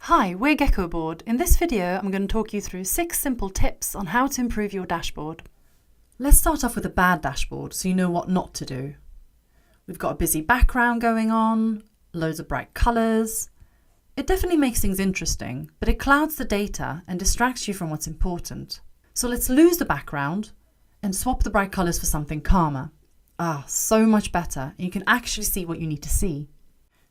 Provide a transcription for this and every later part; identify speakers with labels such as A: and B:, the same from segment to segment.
A: Hi, we're Gecko Board. In this video, I'm going to talk you through 6 simple tips on how to improve your dashboard. Let's start off with a bad dashboard so you know what not to do. We've got a busy background going on, loads of bright colours. It definitely makes things interesting, but it clouds the data and distracts you from what's important. So let's lose the background and swap the bright colours for something calmer. So much better, and you can actually see what you need to see.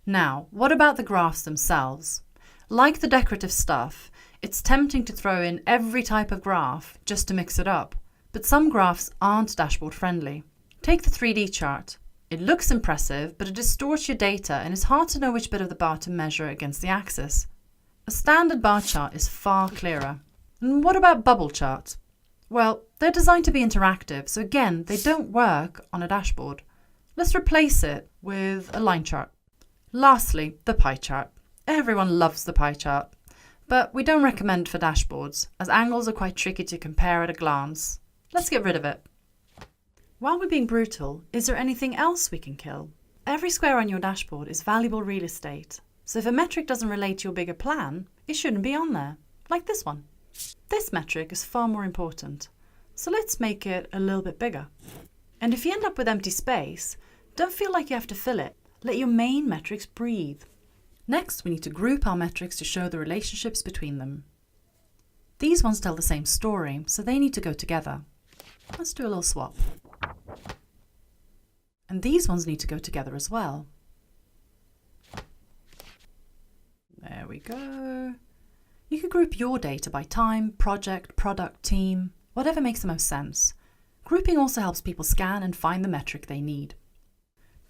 A: Now, what about the graphs themselves? Like the decorative stuff, it's tempting to throw in every type of graph just to mix it up, but some graphs aren't dashboard friendly. Take the 3D chart. It looks impressive, but it distorts your data and it's hard to know which bit of the bar to measure against the axis. A standard bar chart is far clearer. And what about bubble charts? Well, they're designed to be interactive, so again, they don't work on a dashboard. Let's replace it with a line chart. Lastly, the pie chart. Everyone loves the pie chart, but we don't recommend for dashboards, as angles are quite tricky to compare at a glance. Let's get rid of it. While we're being brutal, is there anything else we can kill? Every square on your dashboard is valuable real estate, so if a metric doesn't relate to your bigger plan, it shouldn't be on there, like this one. This metric is far more important, so let's make it a little bit bigger. And if you end up with empty space, don't feel like you have to fill it. Let your main metrics breathe. Next, we need to group our metrics to show the relationships between them. These ones tell the same story, so they need to go together. Let's do a little swap. And these ones need to go together as well. There we go. You could group your data by time, project, product, team, whatever makes the most sense. Grouping also helps people scan and find the metric they need.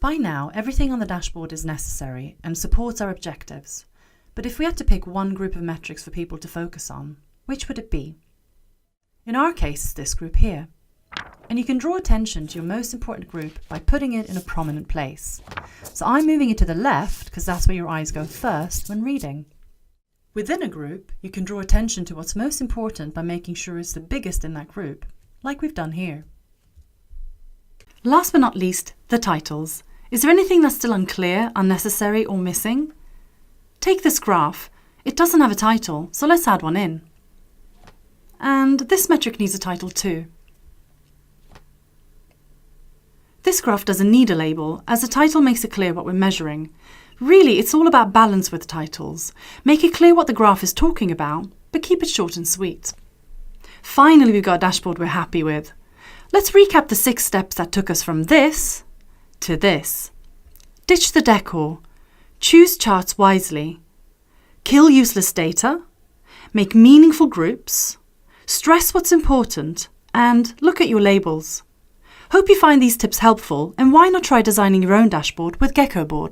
A: By now, everything on the dashboard is necessary and supports our objectives. But if we had to pick one group of metrics for people to focus on, which would it be? In our case, it's this group here. And you can draw attention to your most important group by putting it in a prominent place. So I'm moving it to the left because that's where your eyes go first when reading. Within a group, you can draw attention to what's most important by making sure it's the biggest in that group, like we've done here. Last but not least, the titles. Is there anything that's still unclear, unnecessary, or missing? Take this graph. It doesn't have a title, so let's add one in. And this metric needs a title too. This graph doesn't need a label, as the title makes it clear what we're measuring. Really, it's all about balance with titles. Make it clear what the graph is talking about, but keep it short and sweet. Finally, we've got a dashboard we're happy with. Let's recap the 6 steps that took us from this to this. Ditch the decor. Choose charts wisely. Kill useless data. Make meaningful groups. Stress what's important. And look at your labels. Hope you find these tips helpful, and why not try designing your own dashboard with Gecko Board?